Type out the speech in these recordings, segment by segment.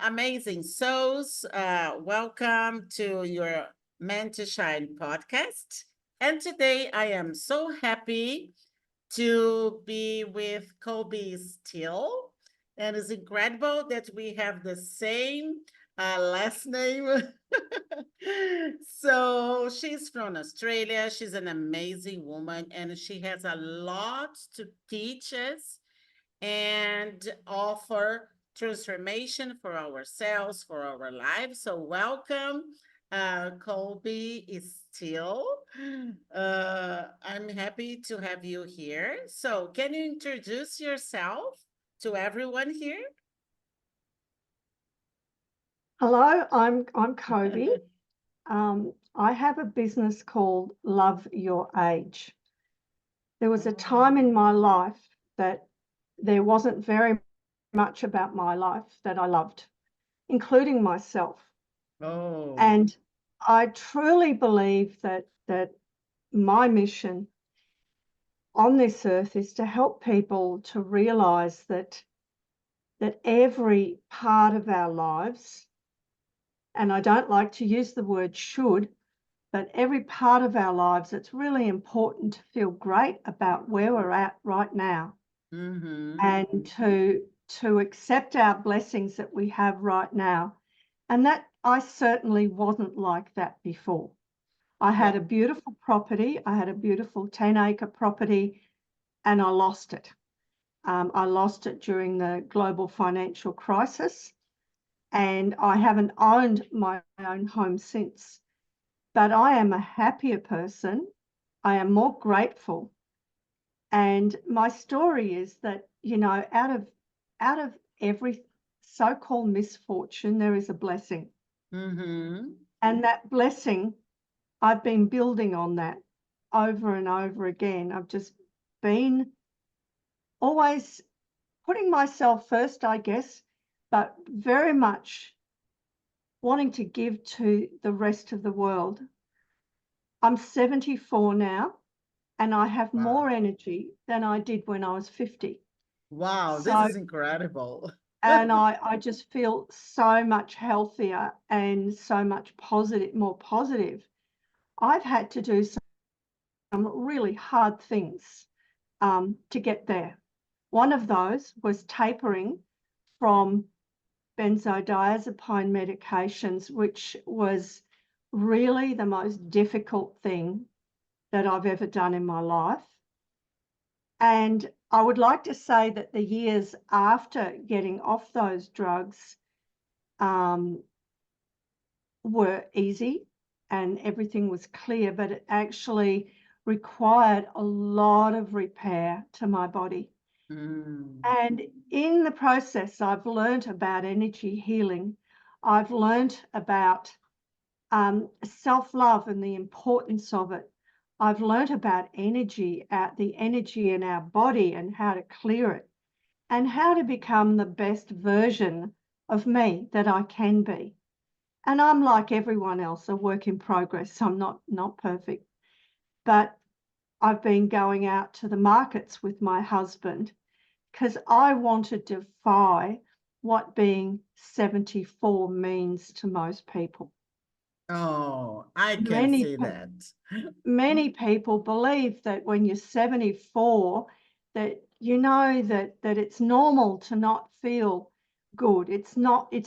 amazing souls. Welcome to your Meant to Shine podcast. And today I am so happy to be with Coby Steel. And it's incredible that we have the same last name. So she's from Australia. She's an amazing woman and she has a lot to teach us and offer transformation for ourselves, for our lives. So, welcome, Coby Steel. I'm happy to have you here. So, can you introduce yourself to everyone here? Hello, I'm Coby. I have a business called Love Your Age. There was a time in my life that there wasn't very much about my life that I loved, including myself. Oh, And I truly believe that my mission on this earth is to help people to realize that every part of our lives, and I don't like to use the word should, but every part of our lives, it's really important to feel great about where we're at right now mm-hmm. and to accept our blessings that we have right now. And that I certainly wasn't like that before. I had Yeah. a beautiful property. I had a beautiful 10-acre property and I lost it. I lost it during the global financial crisis and I haven't owned my own home since. But I am a happier person. I am more grateful. And my story is that, out of every so-called misfortune, there is a blessing. Mm-hmm. And that blessing, I've been building on that over and over again. I've just been always putting myself first, I guess, but very much wanting to give to the rest of the world. I'm 74 now. And I have Wow. more energy than I did when I was 50. Wow, this So, is incredible. and I just feel so much healthier and so much more positive. I've had to do some really hard things to get there. One of those was tapering from benzodiazepine medications, which was really the most difficult thing that I've ever done in my life. And I would like to say that the years after getting off those drugs um, were easy and everything was clear, but it actually required a lot of repair to my body. Mm. And in the process, I've learned about energy healing. I've learned about self-love and the importance of it. I've learned about the energy in our body and how to clear it and how to become the best version of me that I can be. And I'm like everyone else, a work in progress. I'm not perfect, but I've been going out to the markets with my husband because I want to defy what being 74 means to most people. Oh, I can Many see that. many people believe that when you're 74 that that it's normal to not feel good. It's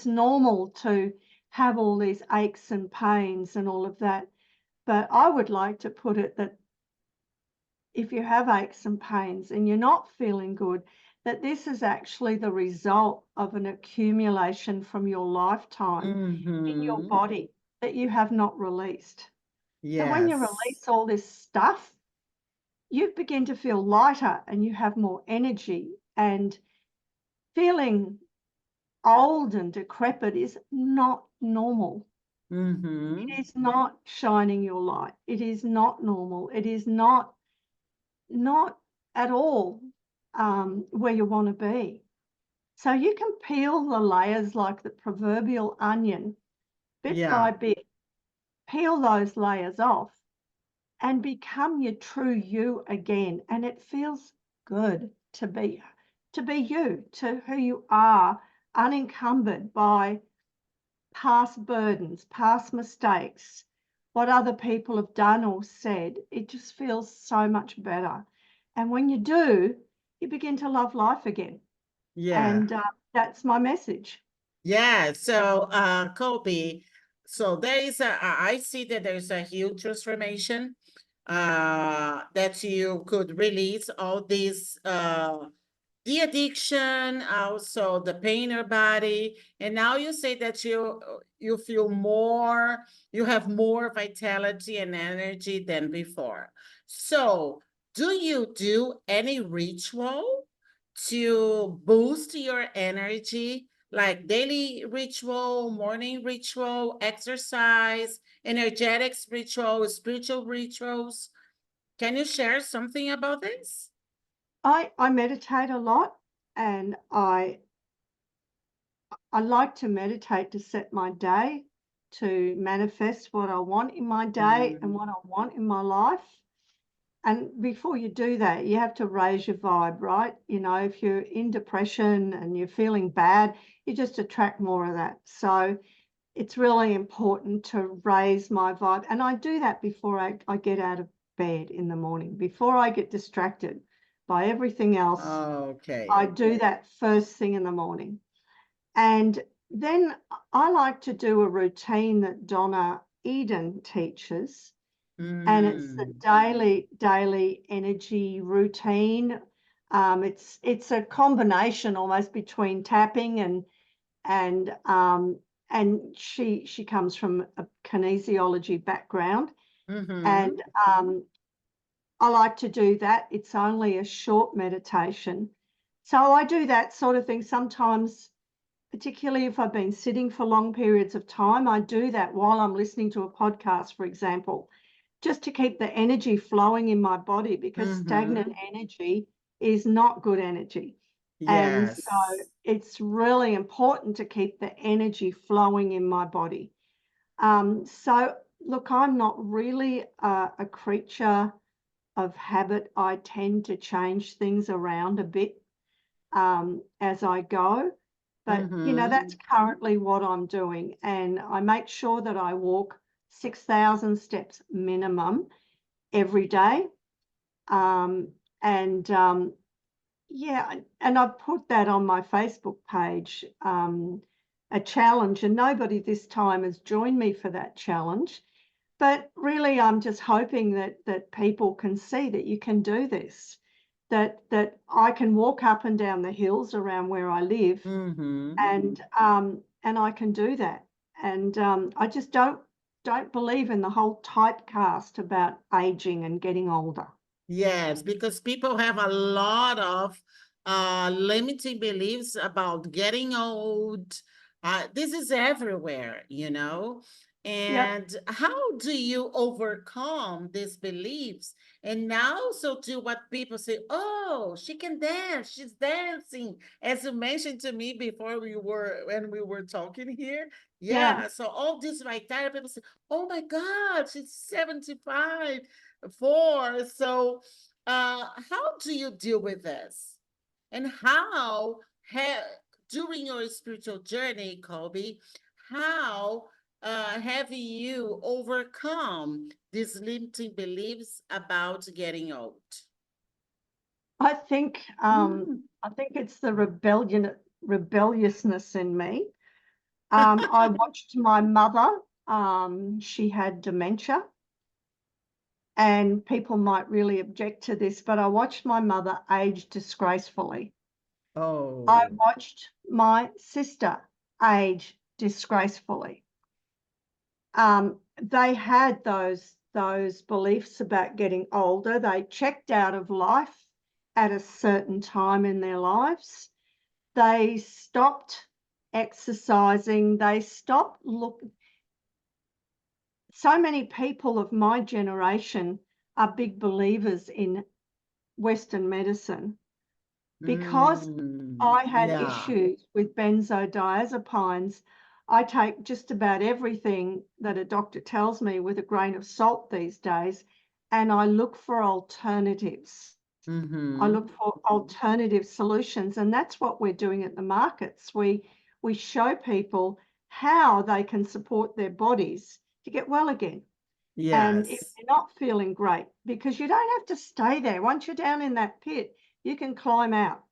normal to have all these aches and pains and all of that. But I would like to put it that if you have aches and pains and you're not feeling good, that this is actually the result of an accumulation from your lifetime in your Mm-hmm. body that you have not released. So when you Yes. release all this stuff, you begin to feel lighter and you have more energy. And feeling old and decrepit is not normal. Mm-hmm. It is not shining your light. It is not normal. It is not at all where you want to be. So you can peel the layers like the proverbial onion, bit Yeah. by bit, peel those layers off and become your true you again. And it feels good to be you, to who you are, unencumbered by past burdens, past mistakes, what other people have done or said, it just feels so much better. And when you do, you begin to love life again. Yeah. And that's my message. Yeah. So, Kobe, so I see that there's a huge transformation that you could release all these the addiction, also the pain in your body, and now you say that you feel more, you have more vitality and energy than before. So, do you do any ritual to boost your energy, like daily ritual, morning ritual, exercise, energetics ritual, spiritual rituals? Can you share something about this? I meditate a lot, and I like to meditate to set my day, to manifest what I want in my day and Mhm. what I want in my life. And before you do that, you have to raise your vibe, right? You know, if you're in depression and you're feeling bad, you just attract more of that. So it's really important to raise my vibe. And I do that before I get out of bed in the morning, before I get distracted by everything else. Okay. I do that first thing in the morning. And then I like to do a routine that Donna Eden teaches, and it's the Mm. daily energy routine. It's a combination almost between tapping and she comes from a kinesiology background, Mm-hmm. and I like to do that. It's only a short meditation, so I do that sort of thing sometimes. Particularly if I've been sitting for long periods of time, I do that while I'm listening to a podcast, for example, just to keep the energy flowing in my body, because Mm-hmm. stagnant energy is not good energy. And so Yes. it's really important to keep the energy flowing in my body. So, look, I'm not really a creature of habit. I tend to change things around a bit as I go. But, you know, Mm-hmm. that's currently what I'm doing. And I make sure that I walk 6,000 steps minimum every day. Um, and yeah, and I've put that on my Facebook page, a challenge, and nobody this time has joined me for that challenge. But really, I'm just hoping that people can see that you can do this, that I can walk up and down the hills around where I live, Mm-hmm. and I can do that. And I just don't believe in the whole typecast about aging and getting older. Yes, because people have a lot of limiting beliefs about getting old. This is everywhere, you know. Yep. And how do you overcome these beliefs? And now, so do what people say, oh, she can dance, she's dancing. As you mentioned to me before when we were talking here. Yeah. Yeah, so all this right there, people say, oh my God, she's 75 four. So, how do you deal with this? And how have during your spiritual journey, Kobe, how have you overcome these limiting beliefs about getting old? I think Mm. I think it's the rebelliousness in me. I watched my mother. She had dementia, and people might really object to this, but I watched my mother age disgracefully. I Oh. watched my sister age disgracefully. They had those beliefs about getting older. They checked out of life at a certain time in their lives. They stopped exercising. They stopped looking. So many people of my generation are big believers in Western medicine. Because Mm. I had Yeah. issues with benzodiazepines, I take just about everything that a doctor tells me with a grain of salt these days, and I look for alternatives. I Mm-hmm. look for alternative solutions, and that's what we're doing at the markets. We show people how they can support their bodies to get well again. And if Yes. you're not feeling great, because you don't have to stay there. Once you're down in that pit, you can climb out,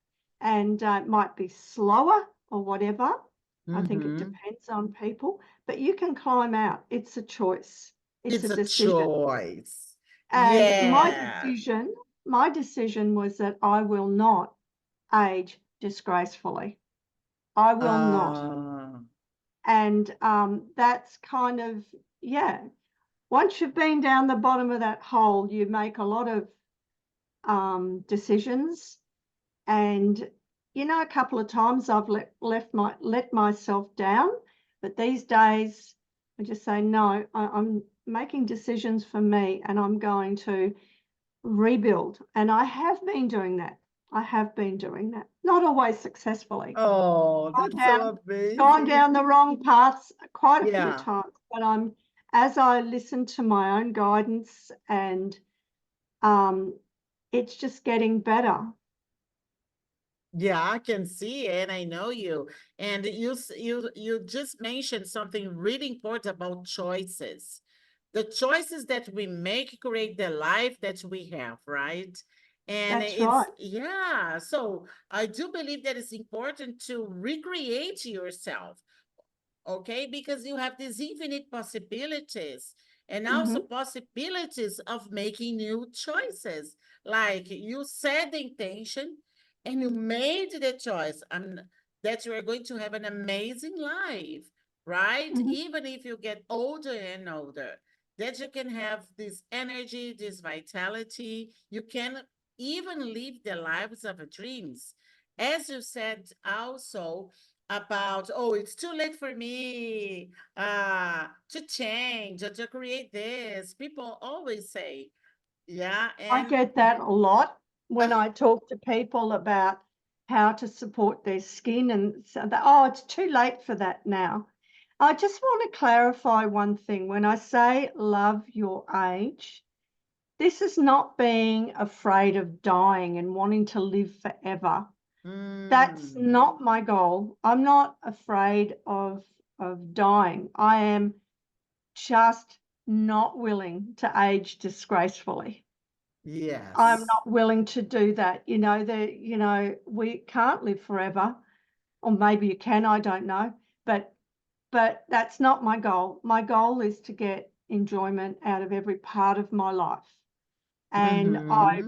and it might be slower or whatever. I think it Mm-hmm. depends on people, but you can climb out. It's a choice. It's a It's a decision. choice. And Yeah. my decision was that I will not age disgracefully. I will not. Uh, And that's kind of, yeah. Once you've been down the bottom of that hole, you make a lot of decisions. And a couple of times I've let myself down, but these days I just say no. I'm making decisions for me, and I'm going to rebuild. And I have been doing that. I have been doing that. Not always successfully. oh, Gone that's down, so gone amazing. down the wrong paths quite a few Yeah. times. But as I listen to my own guidance, and um, it's just getting better. Yeah, I can see it. I know you. And you just mentioned something really important about choices. The choices that we make create the life that we have, right? And That's right. yeah. So I do believe that it's important to recreate yourself, okay? Because you have these infinite possibilities and also Hmm. possibilities of making new choices. Like you set the intention and you made the choice and that you are going to have an amazing life, right? Hmm. Even if you get older and older, that you can have this energy, this vitality. You can even live the lives of dreams. As you said also, about, oh, it's too late for me to change or to create this. People always say, yeah, I and get that a lot when uh, I talk to people about how to support their skin, and so that, oh, it's too late for that now. I just want to clarify one thing. When I say love your age, this is not being afraid of dying and wanting to live forever. That's mm, not my goal. I'm not afraid of dying. I am just not willing to age disgracefully. I'm yes, not willing to do that. We can't live forever, or maybe you can, I don't know. But that's not my goal. My goal is to get enjoyment out of every part of my life. And mm-hmm, I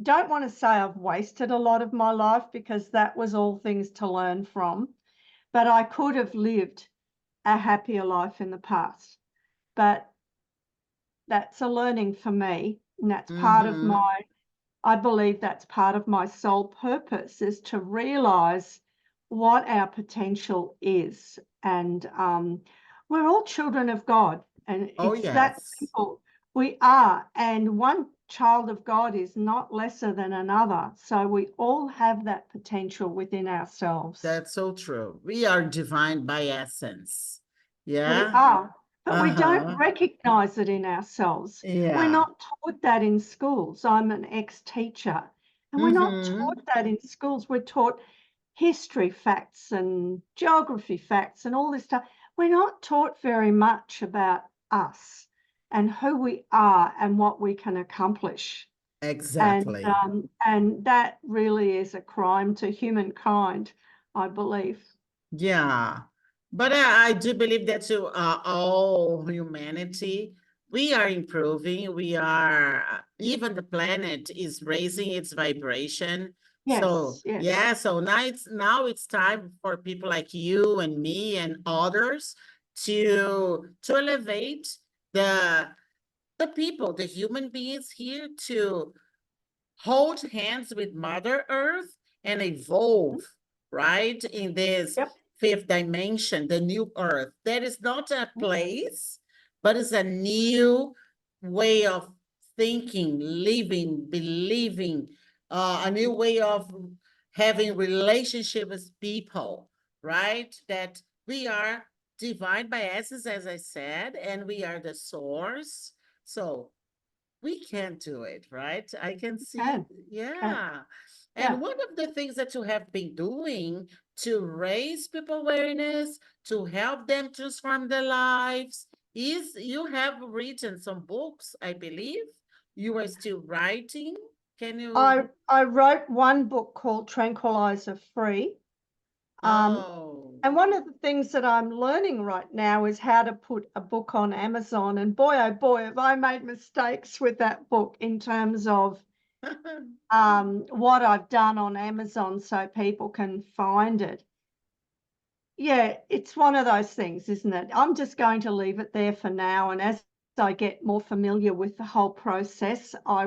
don't want to say I've wasted a lot of my life, because that was all things to learn from, but I could have lived a happier life in the past. But that's a learning for me. And mm-hmm, I believe that's part of my soul purpose, is to realize what our potential is. And we're all children of God, and oh it's that yes, simple. We are, and one child of God is not lesser than another. So we all have that potential within ourselves. that's so true. We are divine by essence. We Yeah, are, but we don't uh-huh, recognize it in ourselves. We're yeah, not taught that in schools. I'm an ex-teacher, and we're not mm-hmm, taught that in schools. We're taught history facts and geography facts and all this stuff. We're not taught very much about us and who we are and what we can accomplish. And exactly. um, and that really is a crime to humankind, I believe. Yeah, but I do believe that to all humanity, we are improving. We are, even the planet is raising its vibration. So Yes, yes. yeah, so now it's time for people like you and me and others to elevate the the people, the human beings here to hold hands with Mother Earth and evolve, right? In this Yep. fifth dimension, the new Earth. That is not a place, but it's a new way of thinking, living, believing, a new way of having relationship with people, right? That we are divine by essence, as I said, and we are the source. So we can do it, right? I can see, Can, can. yeah. Yeah. And one of the things that you have been doing to raise people awareness, to help them transform their lives. Is you have written some books, I believe. You are still writing. Can you? I wrote one book called Tranquilizer Free. Oh, And one of the things that I'm learning right now is how to put a book on Amazon. And boy, oh boy, have I made mistakes with that book in terms of what I've done on Amazon so people can find it. Yeah, it's one of those things, isn't it? I'm just going to leave it there for now. And as I get more familiar with the whole process, I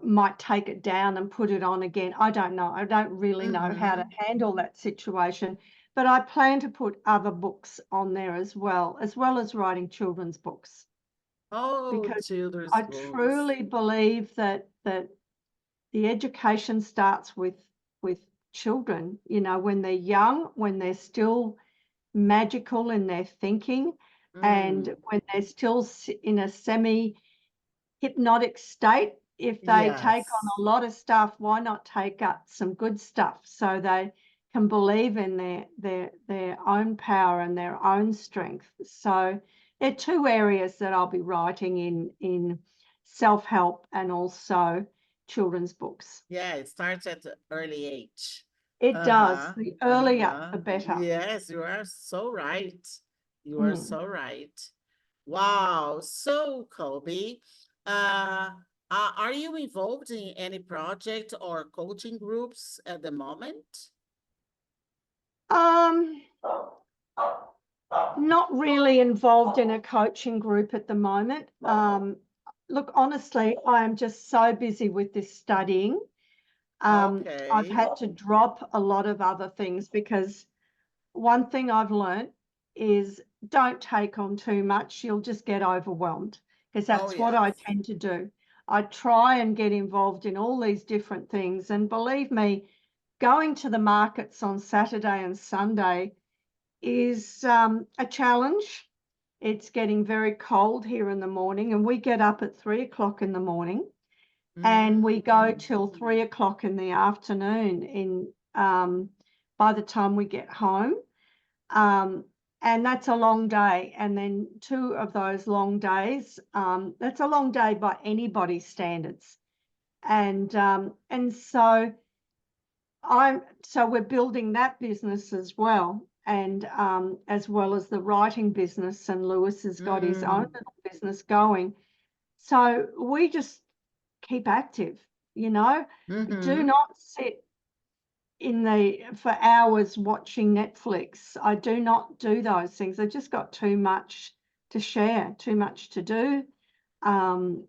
might take it down and put it on again. I don't know. I don't really know how to handle that situation. But I plan to put other books on there as well as writing children's books, oh, because children's I books. truly believe that the education starts with children, when they're young, when they're still magical in their thinking, and Mm, when they're still in a semi hypnotic state. If they take on yes. a lot of stuff, why not take up some good stuff so they can believe in their own power and their own strength? So there are two areas that I'll be writing in self-help and also children's books. Yeah, it starts at an early age. It does. Uh-huh. The earlier, Uh-huh. the better. Yes, you are so right. You are Mm. so right. Wow. So, Kobe, are you involved in any project or coaching groups at the moment? Um, Not really involved in a coaching group at the moment. Look, honestly, I am just so busy with this studying. I've Okay. had to drop a lot of other things because one thing I've learned is don't take on too much. You'll just get overwhelmed, because Oh, that's what I yes. tend to do. I try and get involved in all these different things. And believe me, going to the markets on Saturday and Sunday is a challenge. It's getting very cold here in the morning, and we get up at 3 o'clock in the morning and we go Mm. till 3 o'clock in the afternoon by the time we get home. Um, and that's a long day. And then 2 of those long days, that's a long day by anybody's standards. And so we're building that business as well, and as well as the writing business, and Lewis has got his own Mm. little business going. So we just keep active, you know. Do Mm-hmm. not sit for hours watching Netflix. I do not do those things. I've just got too much to share, too much to do. And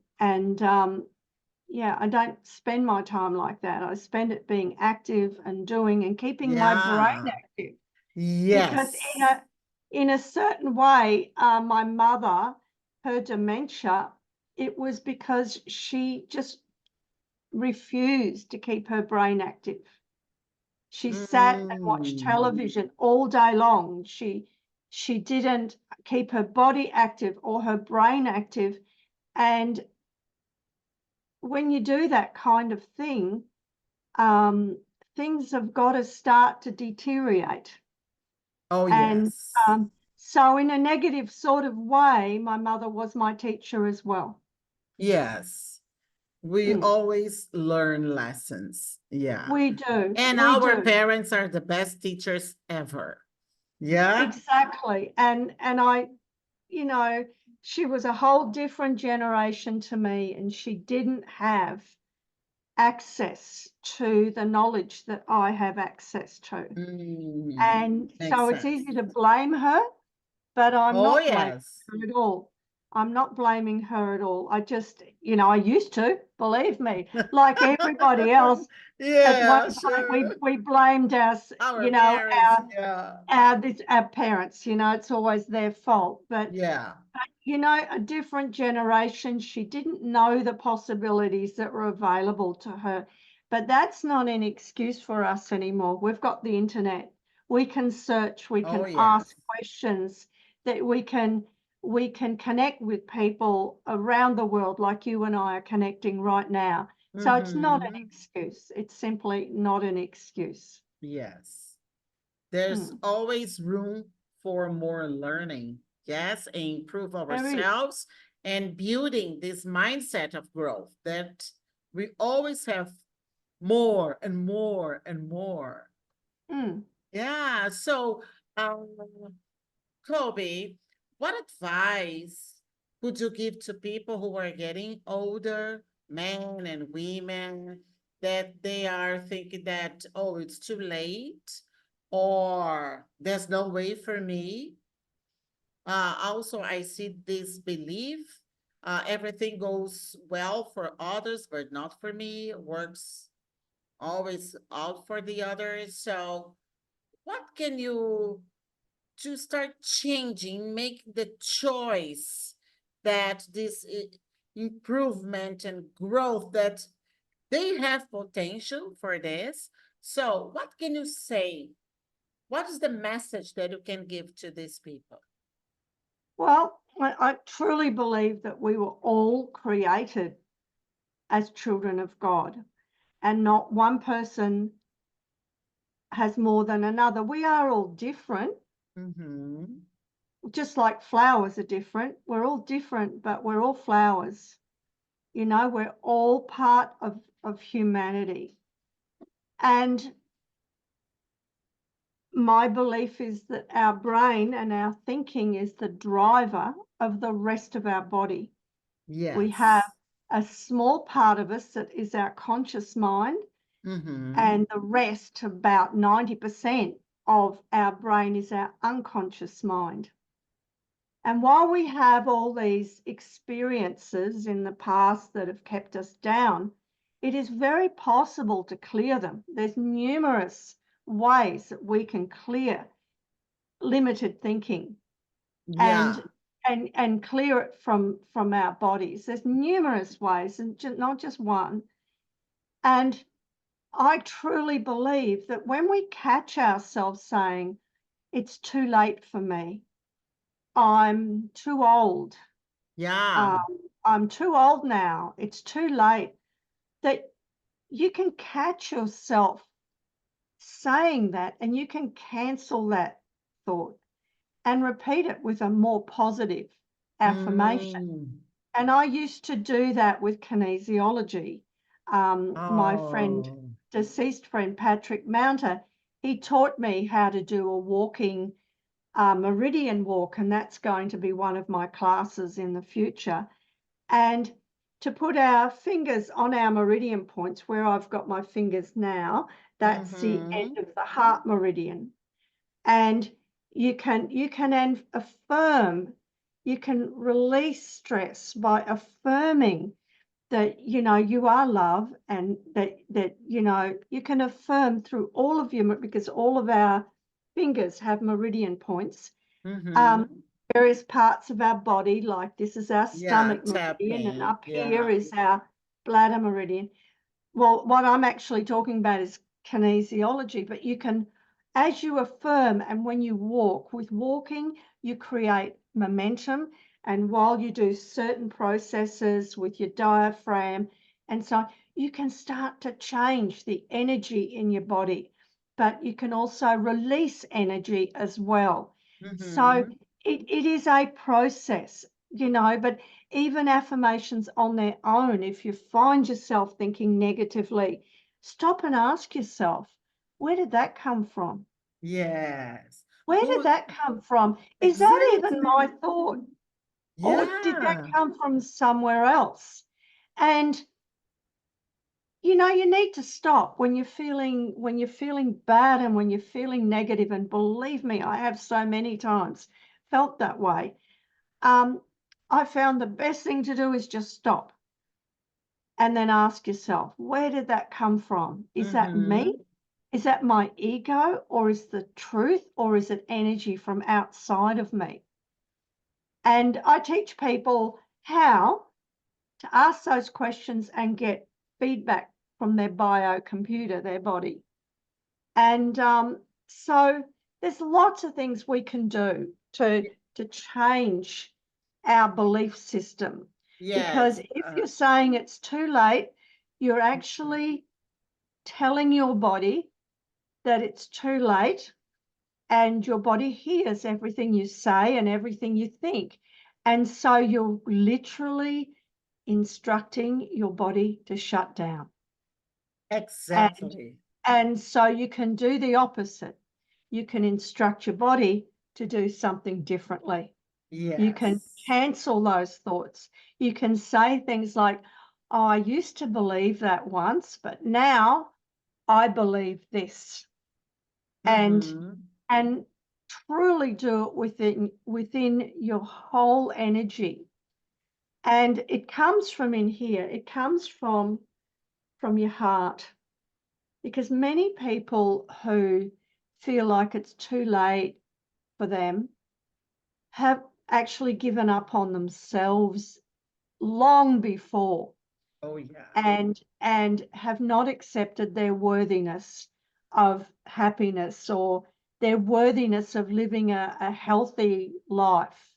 Yeah, I don't spend my time like that. I spend it being active and doing and keeping my brain Yeah. active, because Yes. in a certain way, my mother, her dementia, it was because she just refused to keep her brain active. She sat and watched Mm. television all day long. She didn't keep her body active or her brain active. And when you do that kind of thing, um, things have got to start to deteriorate. Oh, And yes. so, in a negative sort of way, my mother was my teacher as well. Yes. We Mm. always learn lessons. Yeah. We do, And we our do. parents are the best teachers ever. Yeah. Exactly. And you know, she was a whole different generation to me, and she didn't have access to the knowledge that I have access to. Mm. And Makes so it's sense. easy to blame her, but I'm Oh, not blaming yes. her at all. I'm not blaming her at all. I just, I used to, believe me, like everybody else. At one Yeah, point, we sure. we blamed Our parents. our Yeah. our parents. It's always their fault. But Yeah. a different generation, she didn't know the possibilities that were available to her. But that's not an excuse for us anymore. We've got the internet. We can search, we Oh, can yes. ask questions, that we can connect with people around the world like you and I are connecting right now. So it's not an Mm-hmm. excuse. It's simply not an excuse. Yes. There's Mm, always room for more learning. Yes, and improve there is. ourselves and building this mindset of growth that we always have more and more and more. Mm. Yeah. So, um, Kobe, what advice would you give to people who are getting older, men and women, that they are thinking that, oh, it's too late, or there's no way for me? Also, I see this belief everything goes well for others, but not for me, works always out for the others. So, what can you to start changing, make the choice that this improvement and growth that they have potential for this. So, what can you say? What is the message that you can give to these people? Well, I truly believe that we were all created as children of God, and not one person has more than another. We are all different, Mm-hmm. just like flowers are different. We're all different, but we're all flowers. You know, we're all part of humanity. And my belief is that our brain and our thinking is the driver of the rest of our body. We have Yes. a small part of us that is our conscious mind, Mm-hmm. and the rest, about 90% of our brain, is our unconscious mind. And while we have all these experiences in the past that have kept us down, it is very possible to clear them. There's numerous ways that we can clear limited thinking Yeah. and and clear it from our bodies. There's numerous ways, and not just one. And I truly believe that when we catch ourselves saying, it's too late for me, I'm too old, Yeah. um, I'm too old now, it's too late, that you can catch yourself saying that and you can cancel that thought and repeat it with a more positive affirmation. Mm. And I used to do that with kinesiology. My friend, Oh. deceased friend Patrick Mounter, he taught me how to do a walking meridian walk, and that's going to be one of my classes in the future. And to put our fingers on our meridian points, where I've got my fingers now, that's the end Mm-hmm. of the heart meridian. And you can affirm, you can release stress by affirming that you are love, and that you can affirm through all of you, because all of our fingers have meridian points. um, Mm-hmm. Various parts of our body, like this is our Yeah, stomach meridian, and tapping. up here Yeah. is our bladder meridian. Well, what I'm actually talking about is kinesiology, but you can, as you affirm, and when you walk, with walking, you create momentum. And while you do certain processes with your diaphragm and so on, you can start to change the energy in your body, but you can also release energy as well. So Mm-hmm. it is a process, but even affirmations on their own, if you find yourself thinking negatively, stop and ask yourself, where did that come from? Yes. Where did Who that come from? Is that even my exactly? thought? Or did that Yeah. come from somewhere else? And you need to stop when you're feeling bad and when you're feeling negative, and believe me, I have so many times felt that way. I found the best thing to do is just stop and then ask yourself, where did that come from? Is that me? Mm-hmm. Is that my ego, or is the truth, or is it energy from outside of me? And I teach people how to ask those questions and get feedback from their biocomputer, their body. And so there's lots of things we can do to change our belief system. Because Yes. if you're saying it's too late, you're actually telling your body that it's too late, and your body hears everything you say and everything you think. And so you're literally instructing your body to shut down. Exactly. And so you can do the opposite. You can instruct your body to do something differently. You can Yes. cancel those thoughts. You can say things like, oh, I used to believe that once, but now I believe this. And Mm-hmm. and truly do it within your whole energy. And it comes from in here. It comes from your heart. Because many people who feel like it's too late for them have actually given up on themselves long before, Oh, yeah. and have not accepted their worthiness of happiness or their worthiness of living a healthy life.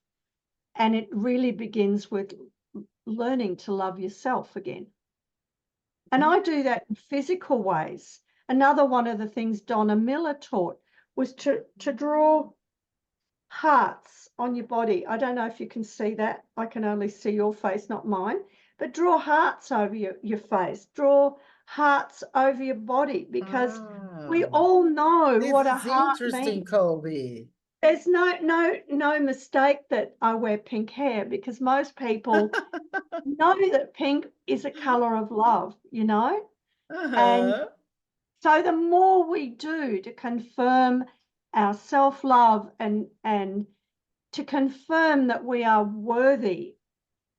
And it really begins with learning to love yourself again. And I do that in physical ways. Another one of the things Donna Miller taught was to draw hearts on your body. I don't know if you can see that. I can only see your face, not mine. But draw hearts over your face. Draw hearts over your body, because we Ah, all know this what a is heart interesting, means. Colby. There's no mistake that I wear pink hair, because most people know that pink is a color of love, And Uh-huh. so the more we do to confirm our self-love and to confirm that we are worthy,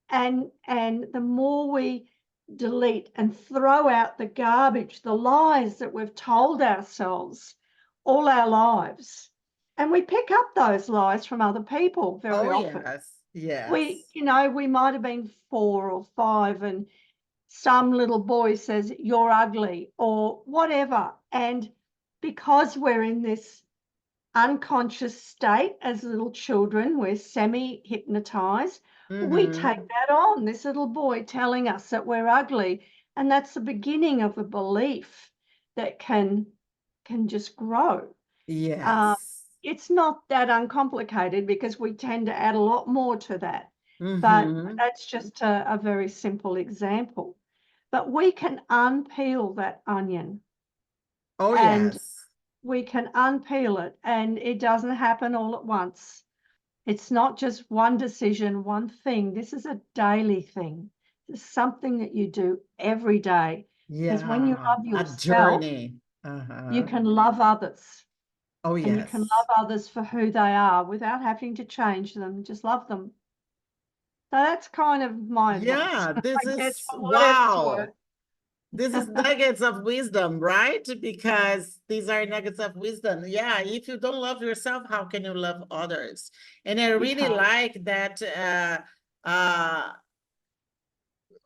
and the more we delete and throw out the garbage, the lies that we've told ourselves all our lives, and we pick up those lies from other people very Oh, often. yes. Yes. We might have been 4 or 5, and some little boy says you're ugly or whatever, and because we're in this unconscious state as little children, we're semi-hypnotized, we take Mm-hmm. that on, this little boy telling us that we're ugly, and that's the beginning of a belief that can just grow. uh, Yes. it's not that uncomplicated, because we tend to add a lot more to that, but Mm-hmm. that's just a very simple example. But we can unpeel that onion, Oh, and yes. we can unpeel it, and it doesn't happen all at once. It's not just one decision, one thing. This is a daily thing. It's something that you do every day. Because when you Yeah. love A yourself, journey. you Uh-huh. can love others, Oh, and you can yes. love others for who they are without having to change them. Just love them. So that's kind of my advice, Yeah, I this guess, is for what it's wow. worth. This is nuggets of wisdom, right? Because these are nuggets of wisdom. Yeah, if you don't love yourself, how can you love others? And I You really can't. like that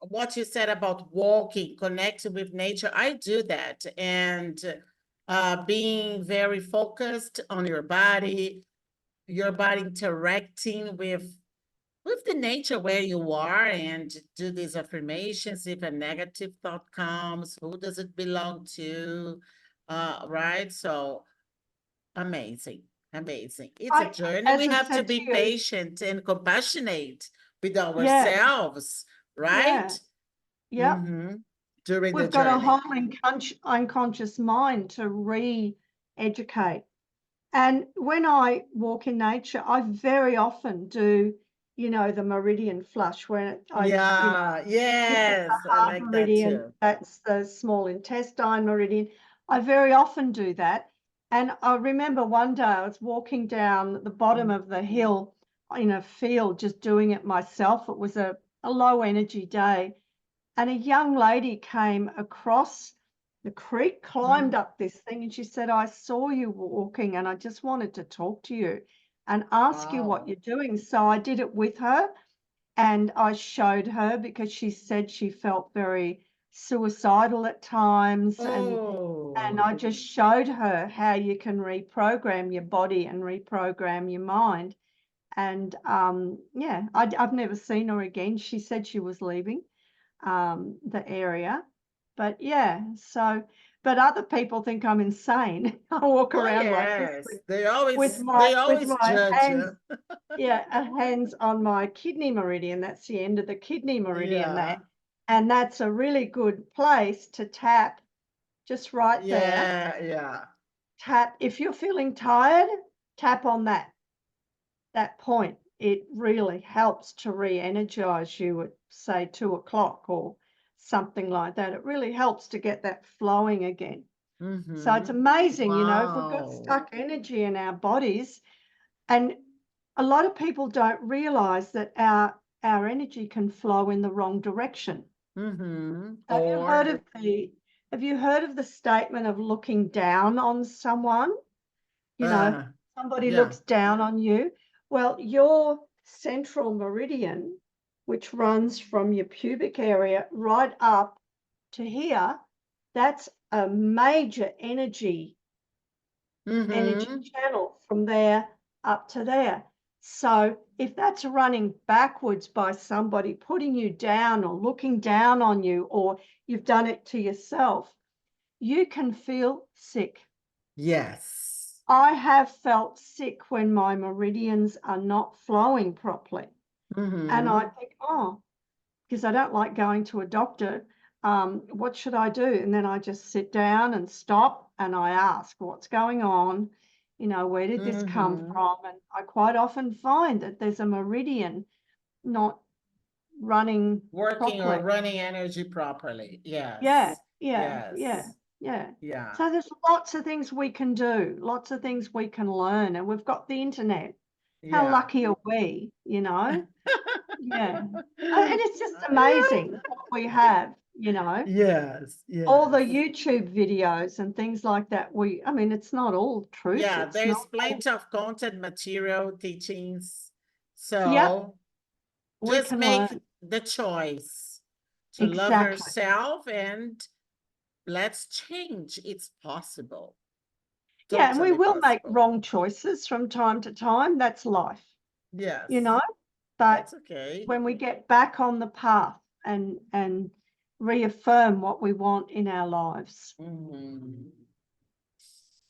what you said about walking, connecting with nature. I do that, and being very focused on your body interacting with the nature where you are, and do these affirmations. If a negative thought comes, who does it belong to? Right? So amazing, amazing. It's a I, journey. as We I have to said to be you, patient and compassionate with yeah, ourselves, yeah, right? yep. Mm-hmm. During the We've got a journey. whole unconscious mind to re-educate. And when I walk in nature, I very often do, the meridian flush, where I, Yeah, look at the yes, I heart like that meridian, too. that's the small intestine meridian. I very often do that. And I remember one day I was walking down the bottom of the hill in a field, just doing it myself. It was a low energy day. And a young lady came across the creek, climbed Mm. up this thing, and she said, I saw you walking and I just wanted to talk to you and ask you what Wow. you're doing. So I did it with her, and I showed her, because she said she felt very suicidal at times, and Oh, I just showed her how you can reprogram your body and reprogram your mind. And yeah, I've never seen her again. She said she was leaving the area. But yeah, so but other people think I'm insane. I walk Oh around like this yes, with they with always my judge hands, you. yeah, hands on my kidney meridian. That's the end of the kidney meridian there. Yeah, And that's a really good place to tap just right there. yeah. Tap. If you're feeling tired, tap on that point. It really helps to re-energize you at, say, 2 o'clock or something like that. It really helps to get that flowing again. So it's Mm-hmm. amazing, if we've got Wow. stuck energy in our bodies, and a lot of people don't realize that our energy can flow in the wrong direction. Mm-hmm. Have you heard Or of the statement of looking down on someone? You know, uh somebody yeah. looks down on you. Well, your central meridian, which runs from your pubic area right up to here, that's a major energy Mm-hmm. channel from there up to there. So if that's running backwards by somebody putting you down or looking down on you, or you've done it to yourself, you can feel sick. Yes. I have felt sick when my meridians are not flowing properly. And I Mm-hmm. think, oh, because I don't like going to a doctor, what should I do? And then I just sit down and stop and I ask, what's going on? Where did this come Mm-hmm. from? And I quite often find that there's a meridian not running Working or properly. running energy properly. Yeah, Yes. yeah, yeah, Yes. yeah. Yeah. So there's lots of things we can do, lots of things we can learn, and we've got the internet. How Yeah. lucky are we, Yeah. And it's just Yeah. amazing what we have. Yes. All the Yes. YouTube videos and things like that. I mean, it's not all truth. Yeah, It's not there's all, plenty of content material, teachings. yep, So we just can make learn. the choice to love Exactly. yourself and let's change. It's possible. Yeah, and we Totally will make possible. wrong choices from time to time. That's life, you Yes, know. But that's okay. when we get back on the path and reaffirm what we want in our lives. Mhm.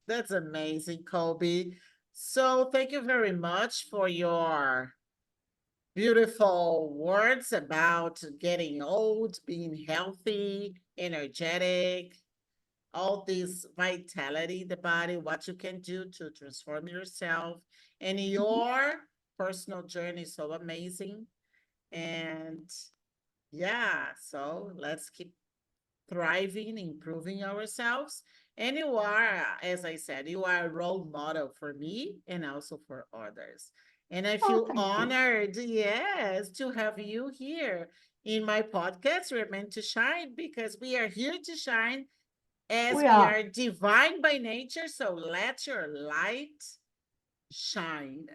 That's amazing, Colby. So thank you very much for your beautiful words about getting old, being healthy, energetic, all this vitality, the body, what you can do to transform yourself. And Mhm. your personal journey is so amazing. And yeah, so let's keep thriving, improving ourselves. And you are, as I said, you are a role model for me and also for others. And I Oh, feel thank you. honored, yes, to have you here in my podcast. We're meant to shine because we are here to shine as We we are. are divine by nature. So let your light shine.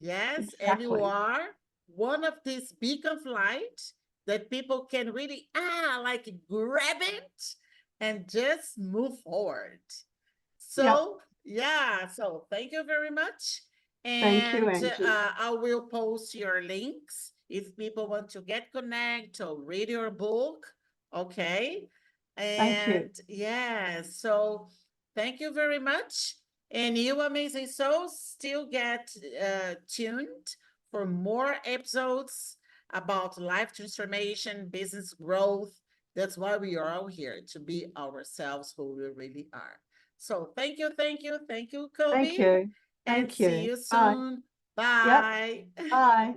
Yes, and you Exactly. are one of these beacon of light that people can really like grab it and just move forward. Yep. So yeah, so thank you very much. Thank you, And Angie. I will post your links if people want to get connect or read your book. Okay. Thank you. And yeah, so thank you very much. And you amazing souls still get tuned for more episodes about life transformation, business growth. That's why we are all here to be ourselves who we really are. So thank you, Thank Kobe, you. and Thank see you. you Bye. soon. Yep. Bye. Bye.